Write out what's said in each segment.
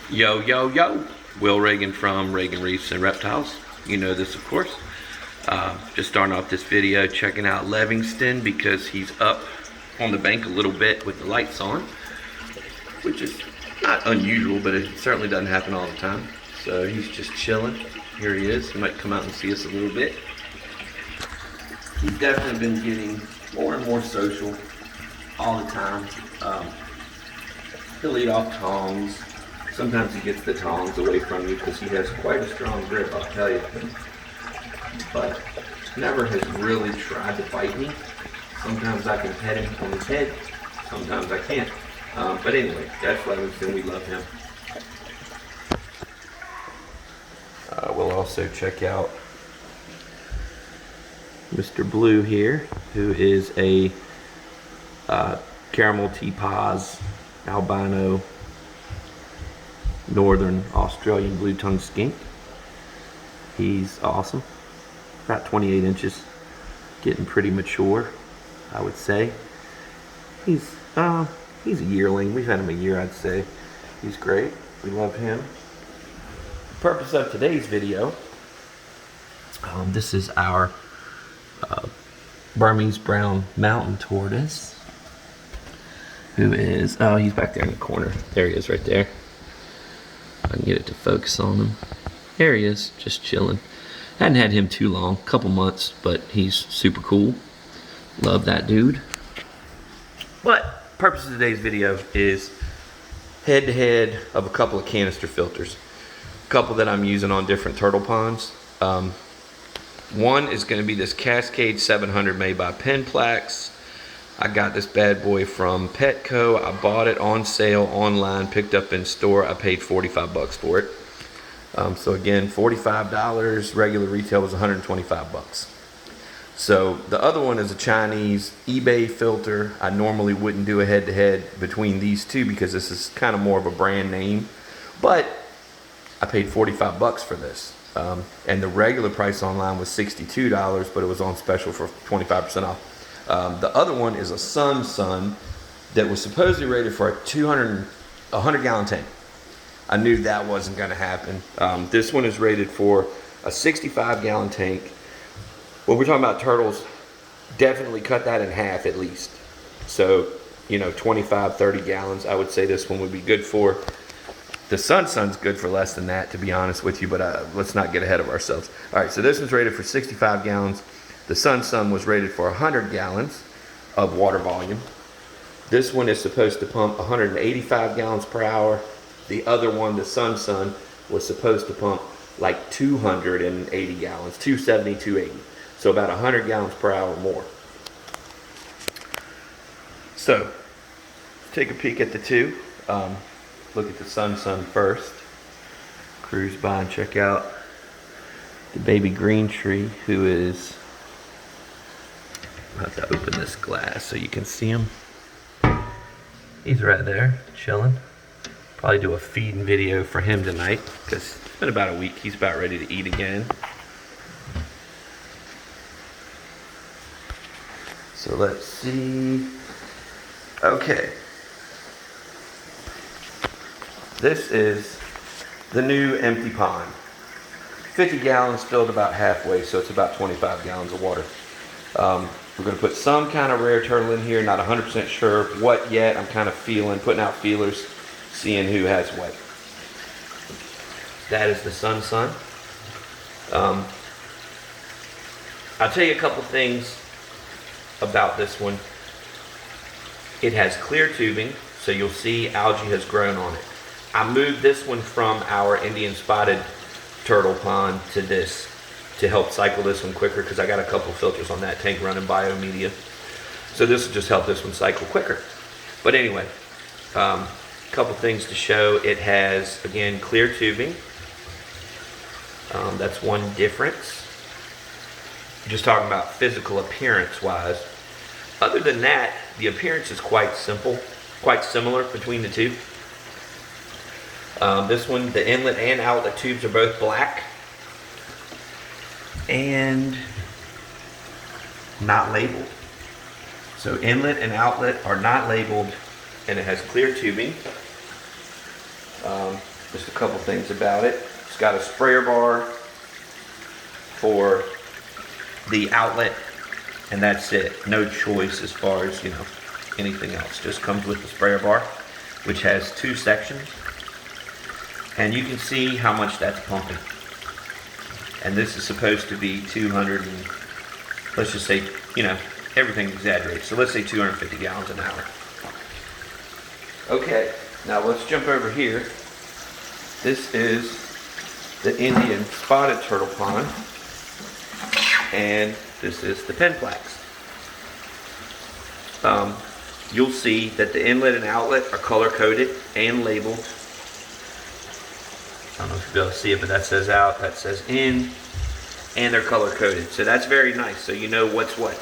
Yo, yo, yo. Will Reagan from Reagan Reefs and Reptiles. You know this, of course. Just starting off this video, checking out Livingston because he's up on the bank a little bit with the lights on, which is not unusual, but it certainly doesn't happen all the time. So he's just chilling. Here he is. He might come out and see us a little bit. He's definitely been getting more and more social all the time. He'll eat off tongs. Sometimes he gets the tongs away from you because he has quite a strong grip, I'll tell you. But never has really tried to bite me. Sometimes I can pet him on his head, sometimes I can't. But anyway, that's Livingston, we love him. We'll also check out Mr. Blue here, who is a caramel tea paws albino northern Australian blue tongue skink. He's awesome. About 28 inches, getting pretty mature, I would say. He's a yearling. We've had him a year, I'd say. He's great. We love him. The purpose of today's video, this is our Burmese brown mountain tortoise, who is, oh, he's back there in the corner. There he is right there. I can get it to focus on him. There he is, just chilling. Hadn't had him too long, a couple months, but he's super cool. Love that dude. But purpose of today's video is head-to-head of a couple of canister filters. A couple that I'm using on different turtle ponds. One is going to be this Cascade 700 made by Penn Plax. I got this bad boy from Petco. I bought it on sale online, picked up in store. I paid 45 bucks for it. So again, $45, regular retail was 125 bucks. So the other one is a Chinese eBay filter. I normally wouldn't do a head-to-head between these two because this is kind of more of a brand name, but I paid 45 bucks for this. And the regular price online was $62, but it was on special for 25% off. The other one is a Sun that was supposedly rated for a 100-gallon tank. I knew that wasn't going to happen. This one is rated for a 65-gallon tank. When we're talking about turtles, definitely cut that in half at least. So, 25, 30 gallons, I would say this one would be good for. The Sun's good for less than that, to be honest with you, but let's not get ahead of ourselves. All right, so this one's rated for 65 gallons. The Sun was rated for 100 gallons of water volume. This one is supposed to pump 185 gallons per hour. The other one, the Sun, was supposed to pump like 280 gallons, 270, 280. So about 100 gallons per hour more. So, let's take a peek at the two. Look at the Sun first. Cruise by and check out the baby green tree, who is, I'll have to open this glass so you can see him. He's right there, chilling. Probably do a feeding video for him tonight because it's been about a week. He's about ready to eat again. So let's see. Okay. This is the new empty pond. 50 gallons filled about halfway, so it's about 25 gallons of water. We're going to put some kind of rare turtle in here. Not 100% sure what yet. I'm kind of putting out feelers, seeing who has what. That is the Sun. I'll tell you a couple things about this one. It has clear tubing, so you'll see algae has grown on it. I moved this one from our Indian spotted turtle pond to this to help cycle this one quicker because I got a couple filters on that tank running biomedia. So this will just help this one cycle quicker. But anyway, couple things to show. It has, again, clear tubing. That's one difference. Just talking about physical appearance wise. Other than that, the appearance is quite similar between the two. This one, the inlet and outlet tubes are both black and not labeled. So inlet and outlet are not labeled, and it has clear tubing. just a couple things about it. It's got a sprayer bar for the outlet, and that's it. No choice as far as, you know, anything else. Just comes with the sprayer bar, which has 2 sections. And you can see how much that's pumping. And this is supposed to be 200 and, let's just say, you know, everything exaggerates. So let's say 250 gallons an hour. Okay, now let's jump over here. This is the Indian spotted turtle pond. And this is the Penn Plax. You'll see that the inlet and outlet are color coded and labeled. I don't know if you'll be able to see it, but that says out, that says in, and they're color coded. So that's very nice, so you know what's what.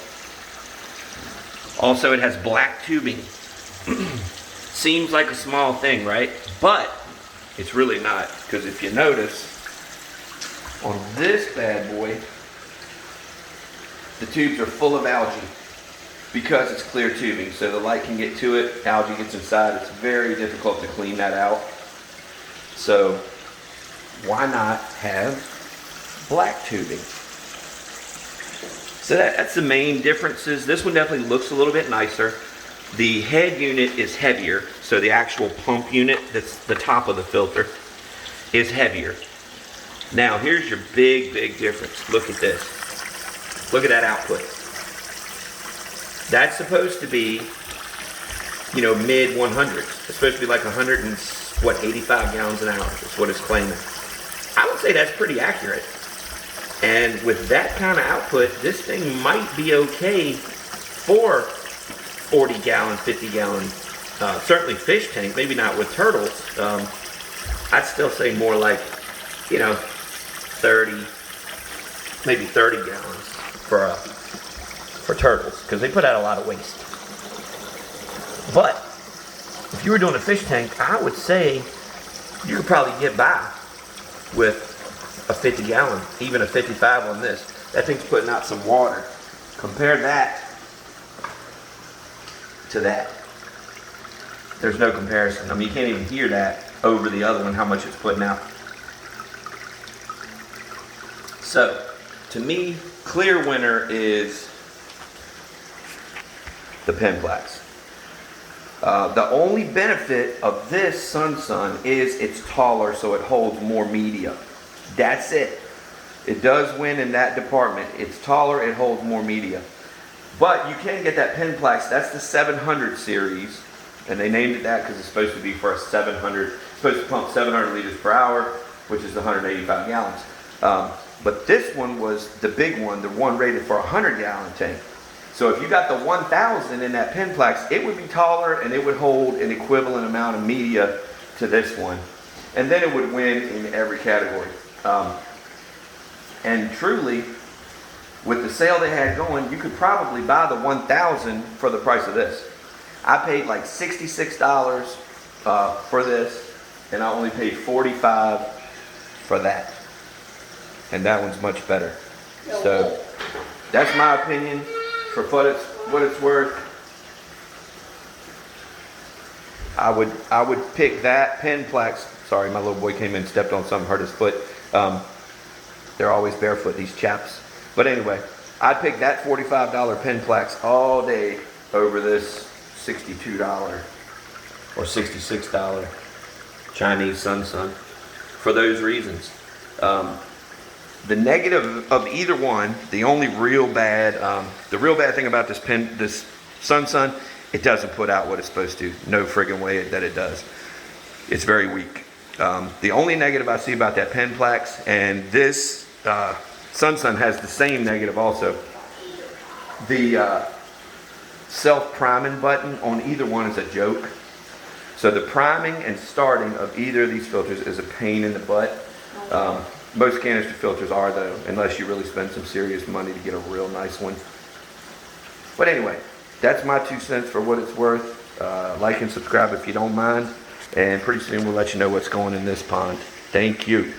Also, it has black tubing. Seems like a small thing, right? But it's really not, because if you notice, on this bad boy, the tubes are full of algae because it's clear tubing, so the light can get to it, algae gets inside. It's very difficult to clean that out. So why not have black tubing? So that's the main differences. This one definitely looks a little bit nicer. The head unit is heavier, so the actual pump unit that's the top of the filter is heavier. Now here's your big difference. Look at this. Look at that output. That's supposed to be, you know, mid 100s. It's supposed to be like 85 gallons an hour. That's what it's claiming. I would say that's pretty accurate. And with that kind of output, this thing might be okay for 40 gallon, 50 gallon, certainly fish tank, maybe not with turtles. I'd still say more like, you know, 30, maybe 30 gallons for turtles, because they put out a lot of waste. But if you were doing a fish tank, I would say you could probably get by with a 50 gallon, even a 55 on this. That thing's putting out some water. Compare that to that. There's no comparison. I mean, you can't even hear that over the other one, how much it's putting out. So, to me, clear winner is the Penn Plax. The only benefit of this Sun is it's taller, so it holds more media. That's it. It does win in that department. It's taller, it holds more media. But you can get that Penn Plax. That's the 700 series, and they named it that because it's supposed to be for a 700. It's supposed to pump 700 liters per hour, which is 185 gallons. But this one was the big one, the one rated for a 100-gallon tank. So if you got the 1000 in that Penn Plax, it would be taller and it would hold an equivalent amount of media to this one. And then it would win in every category. And truly, with the sale they had going, you could probably buy the 1000 for the price of this. I paid like $66 for this, and I only paid $45 for that. And that one's much better. So that's my opinion for what it's worth. I would pick that Penn Plax. Sorry, my little boy came in, stepped on something, hurt his foot. They're always barefoot, these chaps. But anyway, I'd pick that $45 Penn Plax all day over this $62 or $66 Chinese Sun for those reasons. The negative of either one, the only real bad, the real bad thing about this Sun, it doesn't put out what it's supposed to. No friggin' way that it does. It's very weak. The only negative I see about that Penn Plax and this Sun has the same negative also. The self-priming button on either one is a joke. So the priming and starting of either of these filters is a pain in the butt. Most canister filters are, though, unless you really spend some serious money to get a real nice one. But anyway, that's my 2 cents for what it's worth. Like and subscribe if you don't mind. And pretty soon we'll let you know what's going in this pond. Thank you.